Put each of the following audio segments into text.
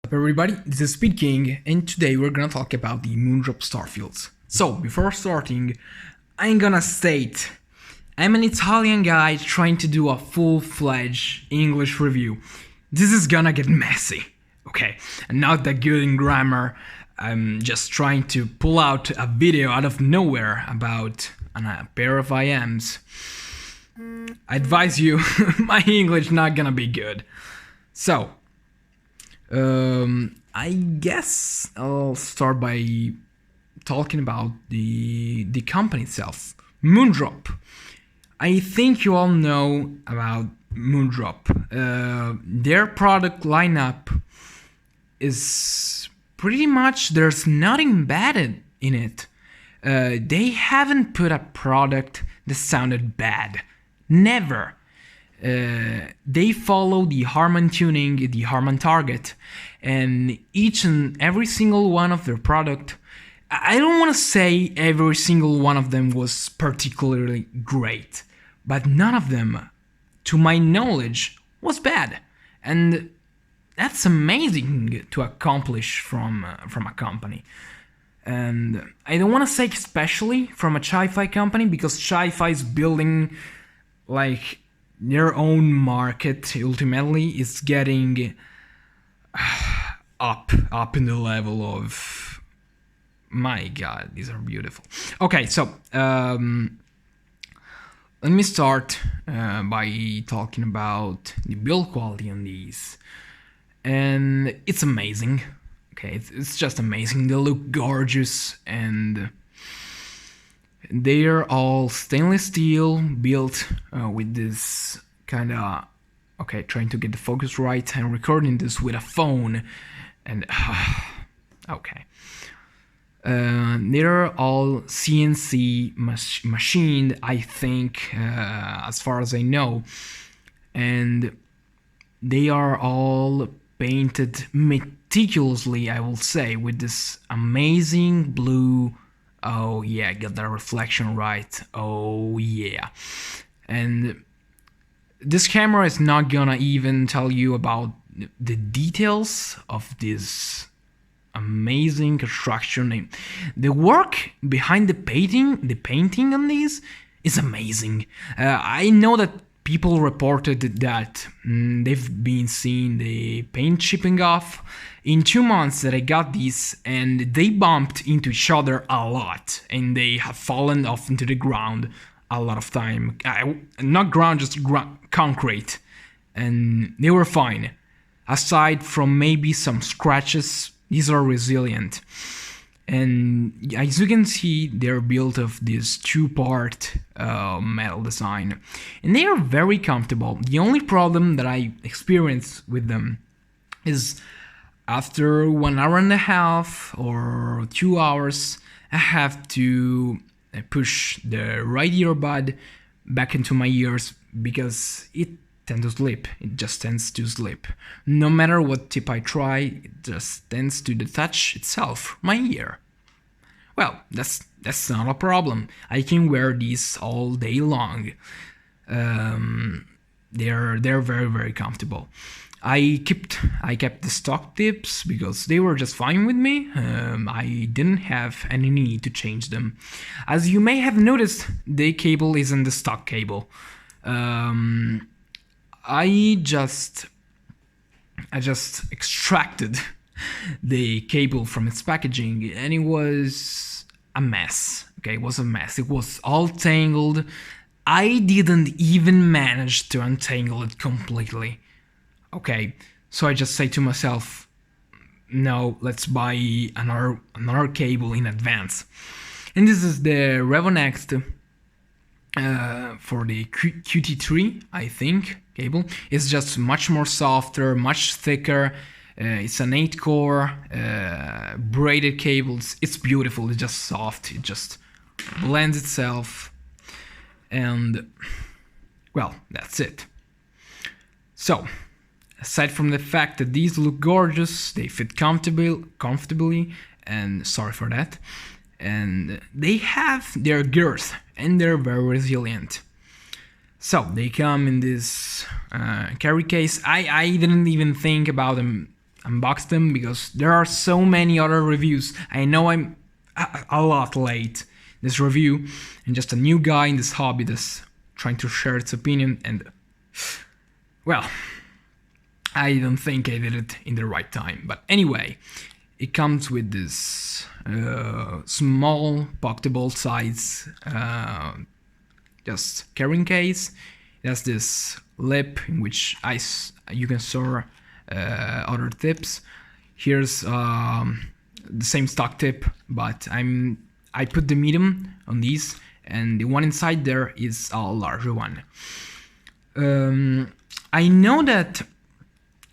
Up everybody, this is Speed King, and today we're gonna talk about the Moondrop Starfields. So, before starting, I'm gonna state, I'm an Italian guy trying to do a full-fledged English review. This is gonna get messy, okay? I'm not that good in grammar, I'm just trying to pull out a video out of nowhere about a pair of IMs. I advise you, my English not gonna be good. So, I guess I'll start by talking about the company itself, Moondrop. I think you all know about Moondrop. Their product lineup is pretty much, there's nothing bad in it. They haven't put a product that sounded bad. Never. They follow the Harman tuning, the Harman target, and each and every single one of their product, I don't want to say every single one of them was particularly great, but none of them, to my knowledge, was bad, and that's amazing to accomplish from a company. And I don't want to say especially from a sci-fi company, because sci-fi is building like their own market. Ultimately is getting up in the level of, my god, these are beautiful. Okay, so let me start by talking about the build quality on these, and it's amazing. Okay, it's just amazing. They look gorgeous, and they're all stainless steel, built with this kind of, okay, trying to get the focus right. I'm recording this with a phone, and okay. They're all CNC machined, I think, as far as I know, and they are all painted meticulously, I will say, with this amazing blue. Oh yeah, got that reflection right. Oh yeah. And this camera is not gonna even tell you about the details of this amazing construction. The work behind the painting on these is amazing. I know that people reported that they've been seeing the paint chipping off in 2 months that I got these, and they bumped into each other a lot, and they have fallen off into the ground a lot of time. Not ground, just concrete, and they were fine. Aside from maybe some scratches, these are resilient. And as you can see, they're built of this 2-part metal design, and they are very comfortable. The only problem that I experience with them is after 1 hour and a half or 2 hours, I have to push the right earbud back into my ears because it tends to slip. It just tends to slip. No matter what tip I try, it just tends to detach itself my ear. Well, that's not a problem. I can wear these all day long. They're very, very comfortable. I kept the stock tips because they were just fine with me. I didn't have any need to change them. As you may have noticed, the cable isn't the stock cable. I just extracted the cable from its packaging, and it was a mess. Okay, it was a mess. It was all tangled. I didn't even manage to untangle it completely. Okay, so I just say to myself, no, let's buy another cable in advance. And this is the Revonext for the QT3, I think, cable. It's just much more softer, much thicker. It's an 8-core braided cables. It's beautiful. It's just soft. It just blends itself. And, well, that's it. So, aside from the fact that these look gorgeous, they fit comfortably, and sorry for that, and they have their girth, and they're very resilient. So, they come in this carry case. I didn't even think about them unbox them because there are so many other reviews. I know I'm a lot late this review, and just a new guy in this hobby that's trying to share its opinion, and well, I don't think I did it in the right time. But anyway, it comes with this small pocketable size just carrying case. It has this lip in which you can store other tips. Here's the same stock tip, but I put the medium on these, and the one inside there is a larger one. I know that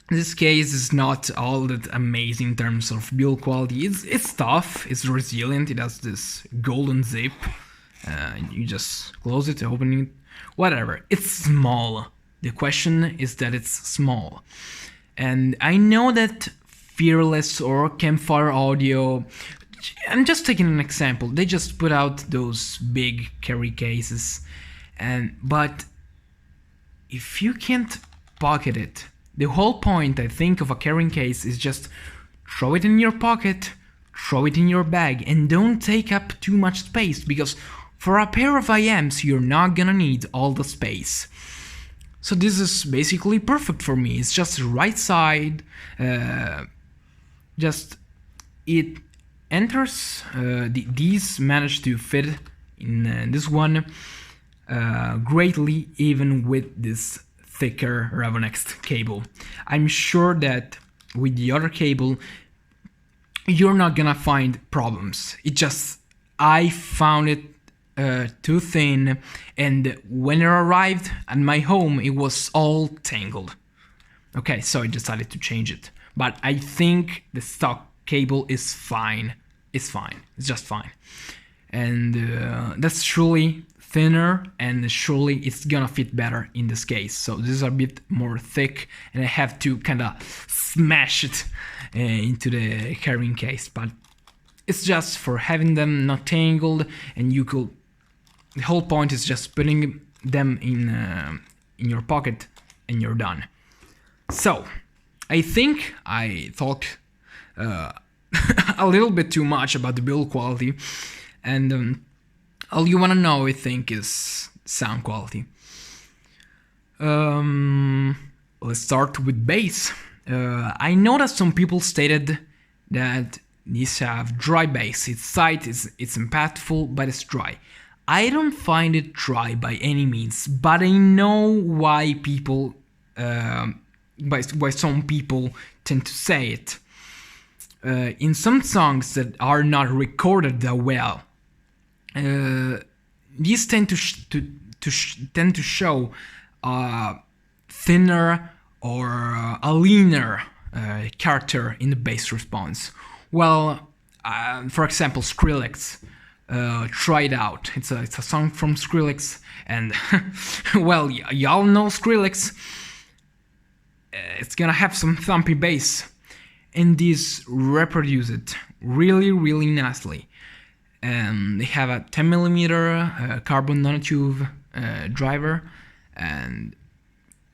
this case is not all that amazing in terms of build quality. It's tough, it's resilient, it has this golden zip. You just close it, open it, whatever. It's small. The question is that it's small. And I know that Fearless or Campfire Audio, I'm just taking an example, they just put out those big carry cases, but if you can't pocket it, the whole point, I think, of a carrying case is just throw it in your pocket, throw it in your bag, and don't take up too much space, because for a pair of IMs you're not gonna need all the space. So this is basically perfect for me. It's just the right side, just it enters, these manage to fit in this one greatly, even with this thicker Ravenext cable. I'm sure that with the other cable you're not gonna find problems. I found it too thin, and when it arrived at my home it was all tangled. Okay, so I decided to change it, but I think the stock cable is fine. It's fine, it's just fine, and that's surely thinner, and surely it's gonna fit better in this case. So this is a bit more thick, and I have to kind of smash it into the carrying case, but it's just for having them not tangled, and the whole point is just putting them in your pocket and you're done. So I think I talked a little bit too much about the build quality, and all you want to know, I think, is sound quality. Let's start with bass. I know that some people stated that these have dry bass. It's tight, it's impactful, but it's dry. I don't find it dry by any means, but I know why people, why some people tend to say it. In some songs that are not recorded that well, these tend to show thinner or a leaner character in the bass response. Well, for example, Skrillex, Try It Out. It's a song from Skrillex, and well, y'all know Skrillex. It's gonna have some thumpy bass, and these reproduce it really, really nicely. They have a 10mm carbon nanotube driver, and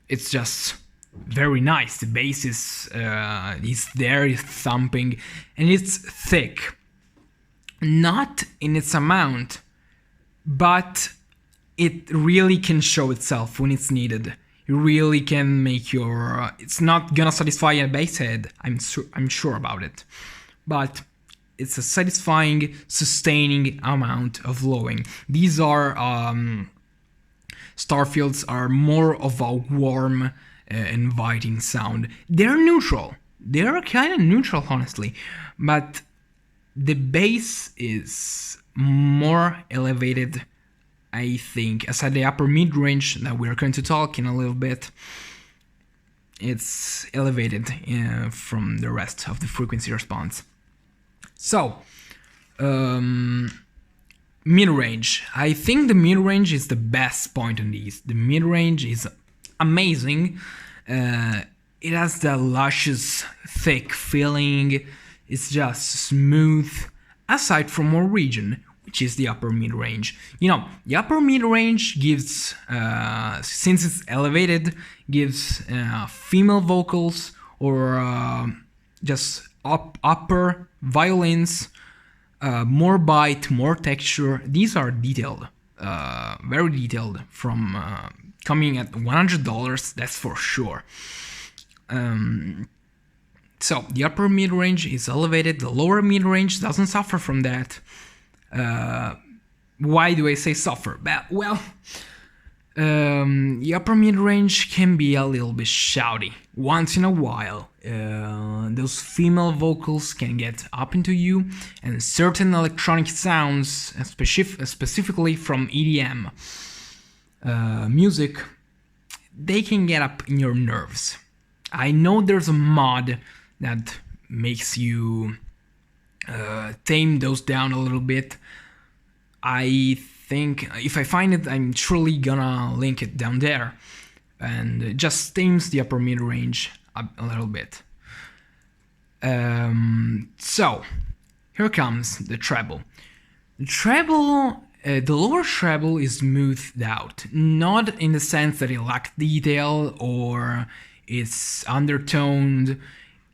it's just very nice. The bass is there, it's thumping, and it's thick. Not in its amount, but it really can show itself when it's needed. It really can make your... it's not gonna satisfy a bass head, I'm sure about it, but it's a satisfying, sustaining amount of lowing. These are... Starfields are more of a warm, inviting sound. They're neutral. They're kind of neutral, honestly, but the bass is more elevated, I think. As at the upper mid-range that we're going to talk in a little bit, it's elevated from the rest of the frequency response. So, mid-range. I think the mid-range is the best point on these. The mid-range is amazing. It has the luscious, thick feeling. It's just smooth, aside from our region, which is the upper mid-range. You know, the upper mid-range gives, since it's elevated, gives female vocals or just upper violins, more bite, more texture. These are detailed, very detailed, from coming at $100, that's for sure. So the upper mid-range is elevated, the lower mid-range doesn't suffer from that. Why do I say suffer? Well, the upper mid-range can be a little bit shouty. Once in a while, those female vocals can get up into you, and certain electronic sounds, specifically from EDM music, they can get up in your nerves. I know there's a mod that makes you tame those down a little bit. I think if I find it, I'm surely gonna link it down there, and it just tames the upper mid range a little bit. So here comes the treble. The lower treble is smoothed out, not in the sense that it lacks detail or it's undertoned.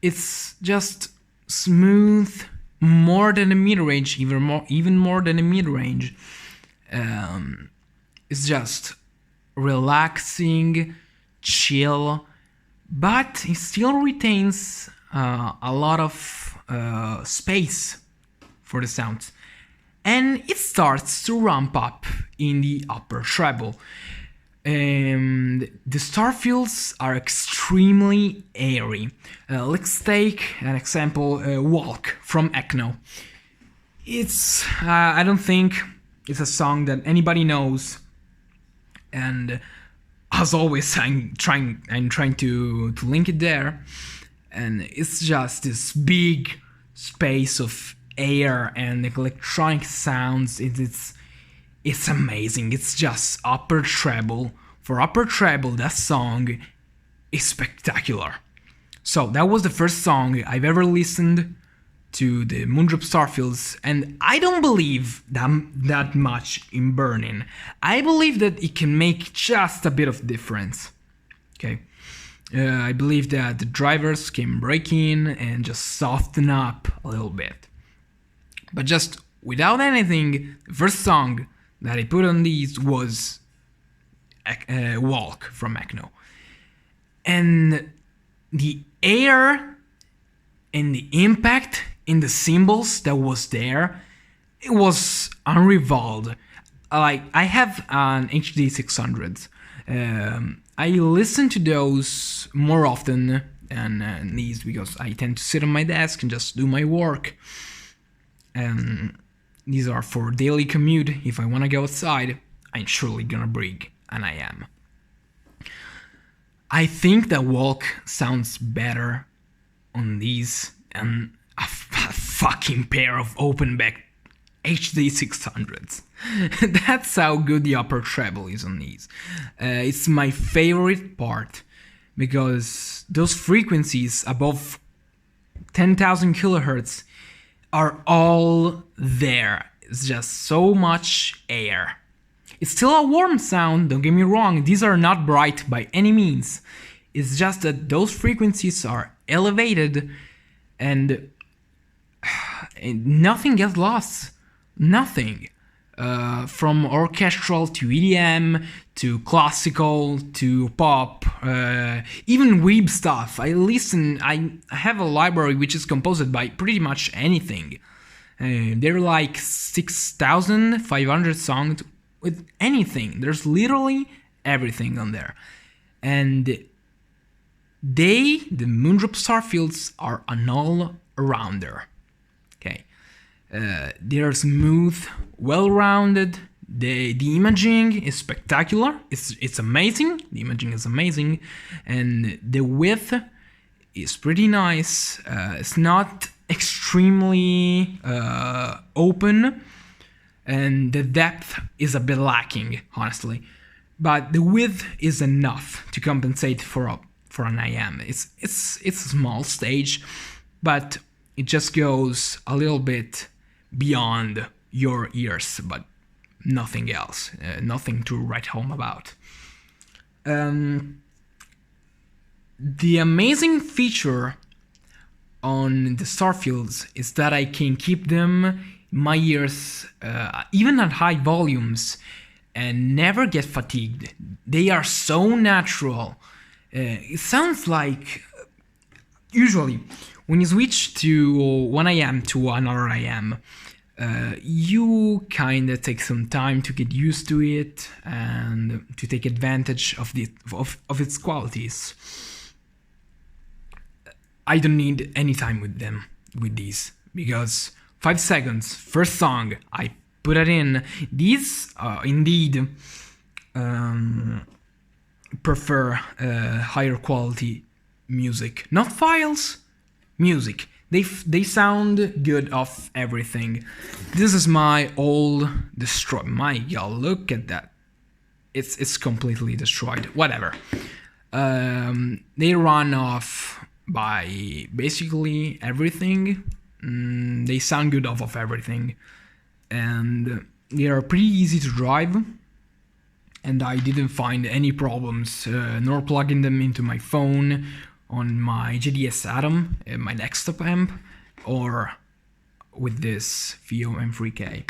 It's just smooth, more than a mid-range, even more than a mid-range. It's just relaxing, chill, but it still retains a lot of space for the sounds. And it starts to ramp up in the upper treble. The Starfields are extremely airy. Let's take an example, Walk from Ecno. I don't think it's a song that anybody knows, and as always, I'm trying to link it there, and it's just this big space of air and electronic sounds. It's amazing. It's just upper treble. For upper treble, that song is spectacular. So that was the first song I've ever listened to the Moondrop Starfields, and I don't believe that much in Burning. I believe that it can make just a bit of difference. Okay, I believe that the drivers can break in and just soften up a little bit. But just without anything, the first song that I put on these was Walk from Ecno. And the air and the impact in the cymbals that was there, it was unrivaled. Like, I have an HD 600. I listen to those more often than these because I tend to sit on my desk and just do my work. And these are for daily commute. If I want to go outside, I'm surely gonna brig, and I am. I think that Walk sounds better on these than a fucking pair of open back HD 600s. That's how good the upper treble is on these. It's my favorite part because those frequencies above 10,000 kilohertz are all there. It's just so much air. It's still a warm sound, don't get me wrong, these are not bright by any means. It's just that those frequencies are elevated and nothing gets lost. Nothing. From orchestral to EDM to classical to pop, even weeb stuff. I have a library which is composed by pretty much anything. There are like 6,500 songs with anything. There's literally everything on there. And the Moondrop Starfields are an all-rounder. Okay. They're smooth, well-rounded. The imaging is spectacular. It's amazing. The imaging is amazing. And the width is pretty nice. It's not extremely open. And the depth is a bit lacking, honestly. But the width is enough to compensate for an IM. It's a small stage, but it just goes a little bit beyond your ears, but nothing else. Nothing to write home about. The amazing feature on the Starfields is that I can keep them in my ears even at high volumes and never get fatigued. They are so natural. It sounds like usually when you switch to 1 a.m. to another a.m., you kind of take some time to get used to it and to take advantage of its qualities. I don't need any time with these because 5 seconds, first song, I put it in. These indeed prefer higher quality music, not files, music. They sound good off everything. This is my old destroy. My God, look at that. It's completely destroyed. Whatever. They run off by basically everything. They sound good off of everything, and they are pretty easy to drive. And I didn't find any problems nor plugging them into my phone, on my JDS Atom, my desktop amp, or with this VO M3K.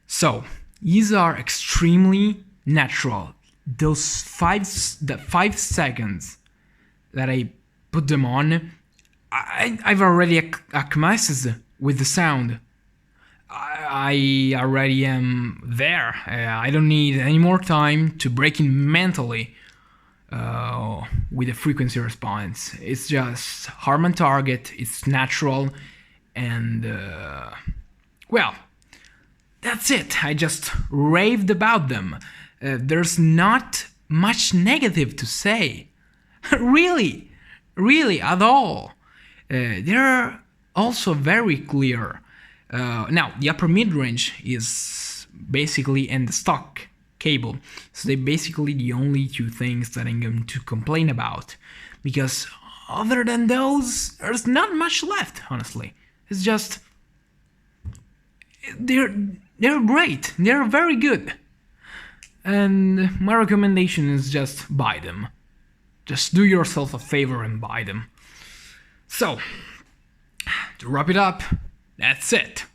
So these are extremely natural. Those 5 seconds that I put them on, I've already acclimatized with the sound. I already am there. I don't need any more time to break in mentally with the frequency response. It's just Harman target, it's natural, and well, that's it. I just raved about them. There's not much negative to say. really at all. They're also very clear. Now, the upper mid-range is basically in the stock cable, so they're basically the only two things that I'm going to complain about, because other than those, there's not much left, honestly. It's just they're great, they're very good, and my recommendation is just buy them. Just do yourself a favor and buy them. So, to wrap it up, that's it.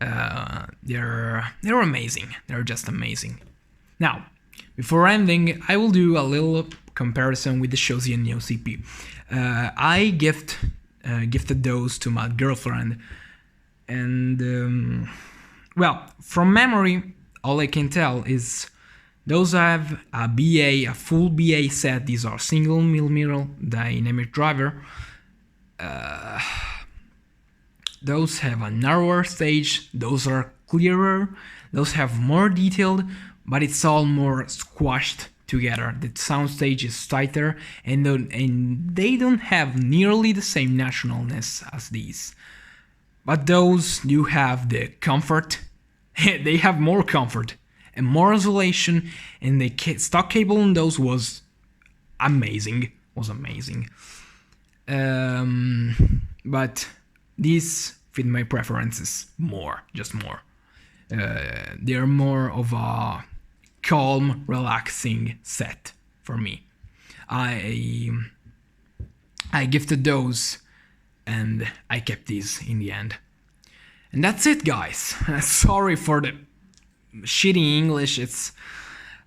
They're amazing. They're just amazing. Now, before ending, I will do a little comparison with the Shozy Neo CP. I gifted those to my girlfriend, and well, from memory, all I can tell is those have a full BA set. These are single millimeter dynamic driver. Those have a narrower stage, those are clearer, those have more detailed, but it's all more squashed together. The sound stage is tighter, and they don't have nearly the same naturalness as these. But those do have the comfort. They have more comfort and more isolation, and the stock cable on those was amazing. But these fit my preferences more, just more. They're more of a calm, relaxing set for me. I gifted those, and I kept these in the end. And that's it, guys. Sorry for the shitty English.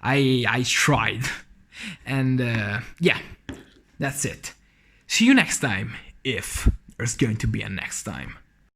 I tried. And yeah, that's it. See you next time, if there's going to be a next time.